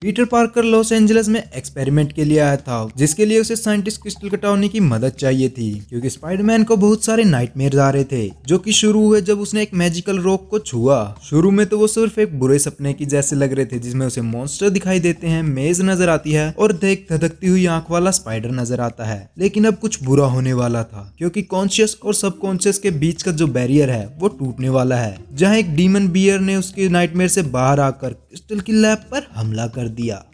Peter Parker Los Angeles में experiment के लिए आया था, जिसके लिए उसे साइंटिस्ट क्रिस्टल कटाउने की मदद चाहिए थी, क्योंकि स्पाइडरमैन को बहुत सारे नाइटमेयर्स आ रहे थे, जो कि शुरू हुए जब उसने एक मैजिकल रॉक को छुआ। शुरू में तो वो सिर्फ एक बुरे सपने की जैसे लग रहे थे, जिसमें उसे मॉन्स्टर दिखाई देते हैं, मेज नजर आती है और एक धधकती हुई आंख वाला स्पाइडर नजर आता है। लेकिन अब कुछ बुरा होने वाला था, क्योंकि कॉन्शियस और सबकॉन्शियस के बीच का जो बैरियर है वो टूटने वाला है, जहाँ एक डीमन बियर ने उसके नाइटमेयर से बाहर आकर क्रिस्टल की लैब पर हमला कर दिया।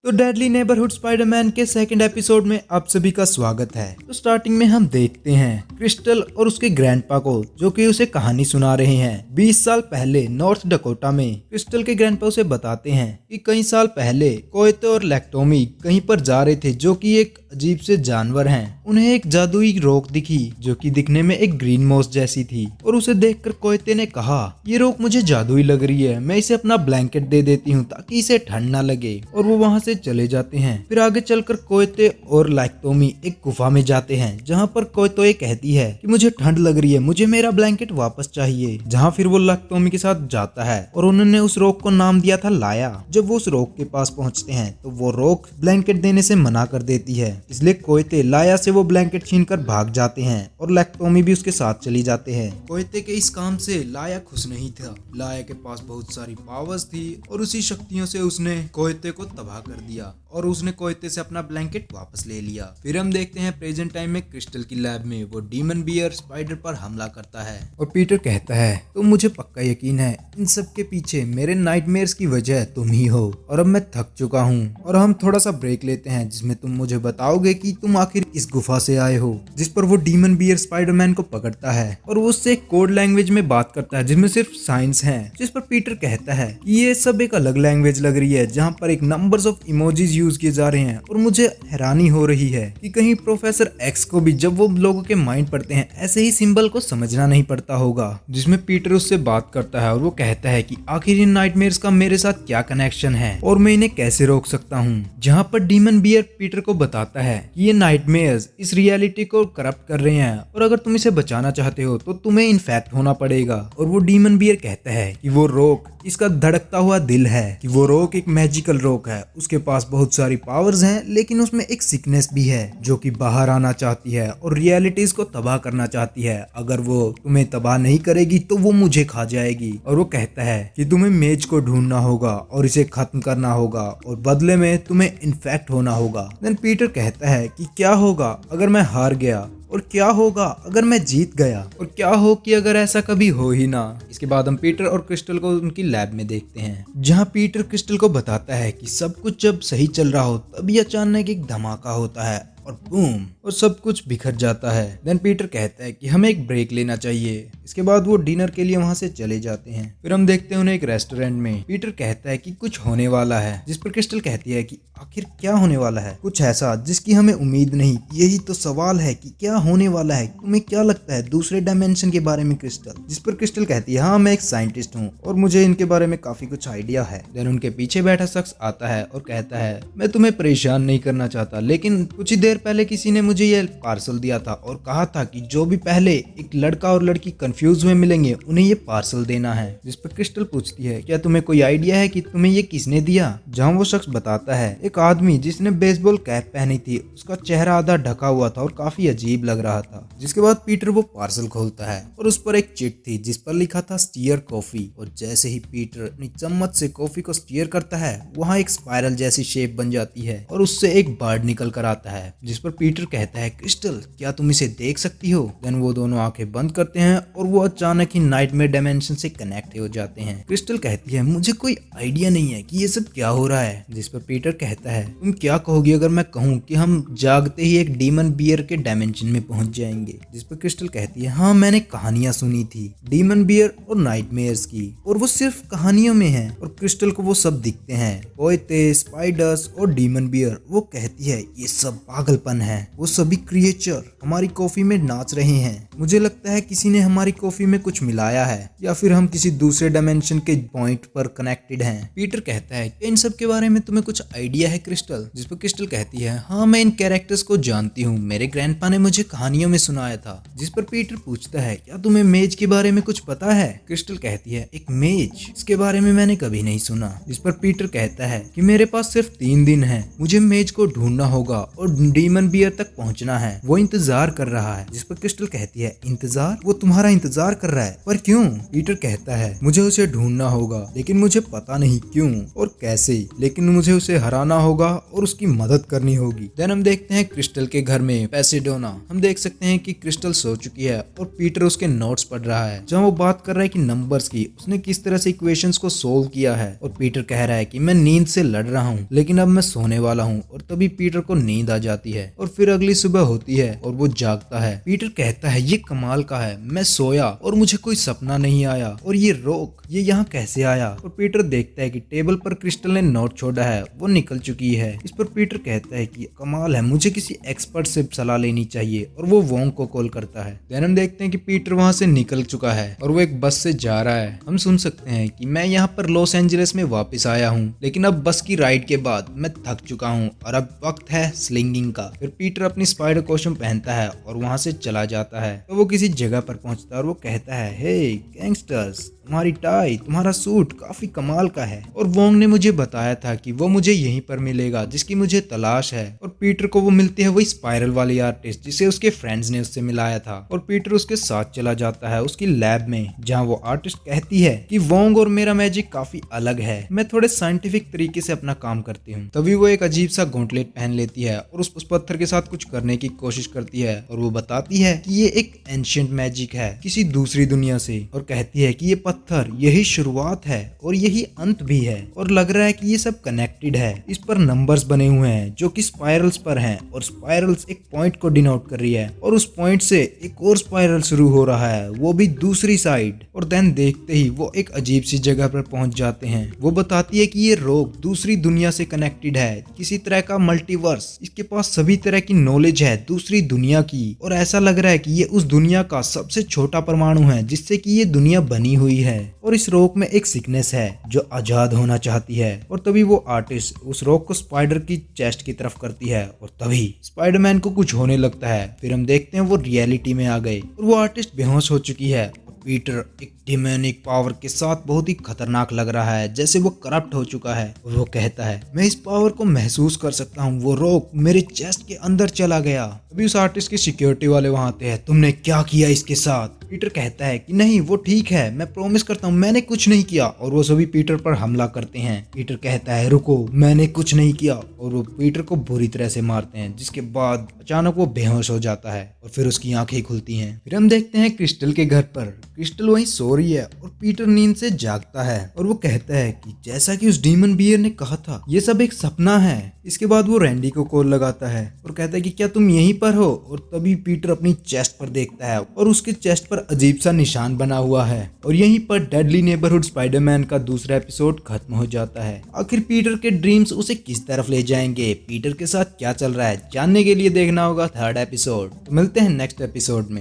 तो डेडली नेबरहुड स्पाइडरमैन के सेकंड एपिसोड में आप सभी का स्वागत है। तो स्टार्टिंग में हम देखते हैं क्रिस्टल और उसके ग्रैंडपा को, जो कि उसे कहानी सुना रहे हैं। 20 साल पहले नॉर्थ डकोटा में क्रिस्टल के ग्रैंडपा उसे बताते हैं कि कई साल पहले कोयते और लैक्टोमी कहीं पर जा रहे थे, जो कि एक अजीब से जानवर हैं। उन्हें एक जादुई रोक दिखी, जो कि दिखने में एक ग्रीन मॉस जैसी थी, और उसे देखकर कोयते ने कहा, ये रोक मुझे जादुई लग रही है, मैं इसे अपना ब्लैंकेट दे देती हूँ ताकि इसे ठंड ना लगे। और वो वहाँ से चले जाते हैं। फिर आगे चलकर कोयते और लैक्टोमी एक गुफा में जाते हैं, जहाँ पर कोयतोए कहती है कि मुझे ठंड लग रही है, मुझे मेरा ब्लैंकेट वापस चाहिए। जहाँ फिर वो लैक्टोमी के साथ जाता है और उन्होंने उस रोक को नाम दिया था लाया। जब वो उस रोक के पास पहुँचते हैं तो वो रोक ब्लैंकेट देने से मना कर देती है, इसलिए कोयते लाया से वो ब्लैंकेट छीनकर भाग जाते हैं और लैक्टोमी भी उसके साथ चली जाते हैं। कोयते के इस काम से लाया खुश नहीं था। लाया के पास बहुत सारी पावर्स थी और उसी शक्तियों से उसने कोयते को तबाह कर दिया और उसने कोयते से अपना ब्लैंकेट वापस ले लिया। फिर हम देखते हैं प्रेजेंट टाइम में क्रिस्टल की लैब में वो डीमन बियर स्पाइडर पर हमला करता है और पीटर कहता है, तो मुझे पक्का यकीन है इन सब के पीछे मेरे नाइटमेयर्स की वजह तुम ही हो और अब मैं थक चुका हूँ। और हम थोड़ा सा ब्रेक लेते हैं, जिसमें तुम मुझे बताओगे कि तुम आखिर इस गुफा से आए हो। जिस पर वो डीमन बियर स्पाइडरमैन को पकड़ता है और वो उससे एक कोड लैंग्वेज में बात करता है, जिसमें सिर्फ साइंस है। जिस पर पीटर कहता है कि ये सब एक अलग लैंग्वेज लग रही है, जहाँ पर एक नंबर्स ऑफ इमोजीज यूज किए जा रहे हैं। और मुझे हैरानी हो रही है कि कहीं प्रोफेसर एक्स को भी जब वो लोगों के माइंड पढ़ते हैं ऐसे ही सिंबल को समझना नहीं पड़ता होगा। जिसमें पीटर उससे बात करता है और वो कहता है कि आखिर इन नाइटमेयर्स का मेरे साथ क्या कनेक्शन है और मैं इन्हें कैसे रोक सकता हूँ। जहाँ पर डीमन बियर पीटर को बताता है कि ये नाइटमेयर्स इस रियलिटी को करप्ट कर रहे हैं और अगर तुम इसे बचाना चाहते हो तो तुम्हें इन्फेक्ट होना पड़ेगा। और वो डीमन बियर कहता है कि वो रोक इसका धड़कता हुआ दिल है, कि वो रोक एक मैजिकल रोक है, उसके पास बहुत सारी पावर्स हैं, लेकिन उसमें एक सिकनेस भी है जो कि बाहर आना चाहती है और रियलिटीज को तबाह करना चाहती है। अगर वो तुम्हें तबाह नहीं करेगी तो वो मुझे खा जाएगी। और वो कहता है कि तुम्हें मेज को ढूंढना होगा और इसे खत्म करना होगा और बदले में तुम्हें इन्फेक्ट होना होगा। देन पीटर कहता है कि क्या होगा अगर मैं हार गया, और क्या होगा अगर मैं जीत गया, और क्या हो कि अगर ऐसा कभी हो ही ना। इसके बाद हम पीटर और क्रिस्टल को उनकी लैब में देखते हैं, जहां पीटर क्रिस्टल को बताता है कि सब कुछ जब सही चल रहा हो तभी अचानक एक धमाका होता है और बूम, और सब कुछ बिखर जाता है। देन पीटर कहता है कि हमें एक ब्रेक लेना चाहिए। इसके बाद वो डिनर के लिए वहां से चले जाते हैं। फिर हम देखते हैं उन्हें एक रेस्टोरेंट में। पीटर कहता है कि कुछ होने वाला है, जिस पर क्रिस्टल कहती है कि आखिर क्या होने वाला है, कुछ ऐसा जिसकी हमें उम्मीद नहीं। यही तो सवाल है कि क्या होने वाला है, तुम्हें क्या लगता है दूसरे डायमेंशन के बारे में क्रिस्टल। जिस पर क्रिस्टल कहती है, हाँ मैं एक साइंटिस्ट हूँ और मुझे इनके बारे में काफी कुछ आइडिया है। देन उनके पीछे बैठा शख्स आता है और कहता है, मैं तुम्हें परेशान नहीं करना चाहता, लेकिन कुछ ही देर पहले किसी ने मुझे ये पार्सल दिया था और कहा था कि जो भी पहले एक लड़का और लड़की कंफ्यूज हुए मिलेंगे उन्हें ये पार्सल देना है। जिस पर क्रिस्टल पूछती है, क्या तुम्हें कोई आइडिया है कि तुम्हें ये किसने दिया। जहाँ वो शख्स बताता है, एक आदमी जिसने बेसबॉल कैप पहनी थी, उसका चेहरा आधा ढका हुआ था और काफी अजीब लग रहा था। जिसके बाद पीटर वो पार्सल खोलता है और उस पर एक चिट थी जिस पर लिखा था स्टीयर कॉफी। और जैसे ही पीटर अपनी चम्मच से कॉफी को स्टीयर करता है, वहाँ एक स्पाइरल जैसी शेप बन जाती है और उससे एक बर्ड निकल कर आता है। जिस पर पीटर कहता है, क्रिस्टल क्या तुम इसे देख सकती हो। देन वो दोनों आंखें बंद करते हैं और वो अचानक ही नाइटमेयर डायमेंशन से कनेक्ट हो जाते हैं। क्रिस्टल कहती है, मुझे कोई आइडिया नहीं है कि ये सब क्या हो रहा है। जिस पर पीटर कहता है, तुम क्या कहोगी अगर मैं कहूँ कि हम जागते ही एक डीमन बियर के डायमेंशन में पहुंच जाएंगे। जिस पर क्रिस्टल कहती है, हाँ मैंने कहानियां सुनी थी डीमन बियर और नाइटमेयर्स की, और वो सिर्फ कहानियों में है और क्रिस्टल को वो सब दिखते हैं, कोयते, स्पाइडर्स और डीमन बियर। वो कहती है, ये सब पागलपन है। वो सभी क्रिएचर हमारी कॉफी में नाच रहे हैं। मुझे लगता है किसी ने हमारी कॉफी में कुछ मिलाया है या फिर हम किसी दूसरे डायमेंशन के पॉइंट पर कनेक्टेड हैं। पीटर कहता है कि इन सब के बारे में तुम्हें कुछ आइडिया है क्रिस्टल? जिस पर क्रिस्टल कहती है हाँ मैं इन कैरेक्टर्स को जानती हूँ, मेरे ग्रैंडपा ने मुझे कहानियों में सुनाया था। जिस पर पीटर पूछता है क्या तुम्हें मेज के बारे में कुछ पता है? क्रिस्टल कहती है एक मेज, इसके बारे में मैंने कभी नहीं सुना। जिस पर पीटर कहता है कि मेरे पास सिर्फ 3 दिन है, मुझे मेज को ढूंढना होगा और डीमन बियर तक पहुंचना है, वो इंतजार कर रहा है। जिस पर क्रिस्टल कहती है इंतजार? वो तुम्हारा इंतजार कर रहा है, पर क्यों? पीटर कहता है मुझे उसे ढूंढना होगा लेकिन मुझे पता नहीं क्यों और कैसे, लेकिन मुझे उसे हराना होगा और उसकी मदद करनी होगी। देन हम देखते हैं क्रिस्टल के घर में पैसेडोना। हम देख सकते हैं कि क्रिस्टल सो चुकी है और पीटर उसके नोट्स पढ़ रहा है जहाँ वो बात कर रहा है कि नंबर्स की उसने किस तरह से इक्वेशंस को सोल्व किया है। और पीटर कह रहा है कि मैं नींद से लड़ रहा हूँ लेकिन अब मैं सोने वाला हूँ। और तभी पीटर को नींद आ जाती है और फिर अगली सुबह होती है और वो जागता है। पीटर कहता है ये कमाल का है, मैं सोया और मुझे कोई सपना नहीं आया और ये रोक ये यहाँ कैसे आया? और पीटर देखता है कि टेबल पर क्रिस्टल ने नोट छोड़ा है, वो निकल चुकी है। इस पर पीटर कहता है कि कमाल है, मुझे किसी एक्सपर्ट से सलाह लेनी चाहिए और वो वोंग को कॉल करता है। देन हम देखते हैं कि पीटर वहां से निकल चुका है और वो एक बस से जा रहा है। हम सुन सकते हैं कि मैं यहाँ पर लॉस एंजलिस में वापस आया हूँ लेकिन अब बस की राइड के बाद मैं थक चुका हूँ और अब वक्त है स्लिंगिंग का। फिर पीटर अपनी स्पाइडर कॉस्ट्यूम पहनता है और वहां से चला जाता है। तो वो किसी जगह पर पहुंचता है और वो कहता है हे गैंगस्टर्स, तुम्हारी टाई तुम्हारा सूट काफी कमाल का है और वोंग ने मुझे बताया था कि वो मुझे यहीं पर मिलेगा जिसकी मुझे तलाश है। और पीटर को वो मिलती है वही स्पाइरल वाली आर्टिस्ट जिसे उसके फ्रेंड्स ने उससे मिलाया था और पीटर उसके साथ चला जाता है उसकी लैब में जहाँ वो आर्टिस्ट कहती है कि वोंग और मेरा मैजिक काफी अलग है, मैं थोड़े साइंटिफिक तरीके से अपना काम करती हूँ। तभी वो एक अजीब सा गॉन्टलेट पहन लेती है और उस पत्थर के साथ कुछ करने की कोशिश करती है और वो बताती है कि ये एक एंशिएंट मैजिक है किसी दूसरी दुनिया से और कहती है कि ये पत्थर यही शुरुआत है और यही अंत भी है और लग रहा है कि ये सब कनेक्टेड है। इस पर नंबर्स बने हुए हैं जो कि स्पाइरल्स पर हैं और स्पाइरल्स एक पॉइंट को डिनोट कर रही है और उस पॉइंट से एक और स्पाइरल शुरू हो रहा है, वो भी दूसरी साइड। और देन देखते ही वो एक अजीब सी जगह पर पहुंच जाते हैं। वो बताती है कि ये रोग दूसरी दुनिया से कनेक्टेड है, किसी तरह का मल्टीवर्स, इसके पास सभी तरह की नॉलेज है दूसरी दुनिया की और ऐसा लग रहा है कि ये उस दुनिया का सबसे छोटा परमाणु है जिससे कि ये दुनिया बनी हुई है। और इस रोग में एक सिकनेस है जो आजाद होना चाहती है। और तभी वो आर्टिस्ट उस रोग को स्पाइडर की चेस्ट की तरफ करती है और तभी स्पाइडरमैन को कुछ होने लगता है। फिर हम देखते हैं वो रियलिटी में आ गए और वो आर्टिस्ट बेहोश हो चुकी है। पीटर एक डिमोनिक पावर के साथ बहुत ही खतरनाक लग रहा है, जैसे वो करप्ट हो चुका है। और वो कहता है मैं इस पावर को महसूस कर सकता हूँ, वो रोग मेरे चेस्ट के अंदर चला गया। अभी उस आर्टिस्ट की सिक्योरिटी वाले वहां आते हैं, तुमने क्या किया इसके साथ? पीटर कहता है कि नहीं वो ठीक है, मैं प्रॉमिस करता हूँ मैंने कुछ नहीं किया। और वो सभी पीटर पर हमला करते हैं। पीटर कहता है रुको, मैंने कुछ नहीं किया और वो पीटर को बुरी तरह से मारते हैं, जिसके बाद अचानक वो बेहोश हो जाता है और फिर उसकी आंखें खुलती हैं। फिर हम देखते हैं क्रिस्टल के घर पर। क्रिस्टल वहीं सो रही है और पीटर नींद से जागता है और वो कहता है कि जैसा कि उस डीमन बियर ने कहा था ये सब एक सपना है। इसके बाद वो रैंडी को कॉल लगाता है और कहता है कि क्या तुम यहीं पर हो? और तभी पीटर अपनी चेस्ट पर देखता है और उसके चेस्ट पर अजीब सा निशान बना हुआ है। और यहीं पर डेडली नेबरहुड स्पाइडरमैन का दूसरा एपिसोड खत्म हो जाता है। आखिर पीटर के ड्रीम्स उसे किस तरफ ले जाएंगे, पीटर के साथ क्या चल रहा है, जानने के लिए देखना होगा 3rd एपिसोड। तो मिलते हैं नेक्स्ट एपिसोड में।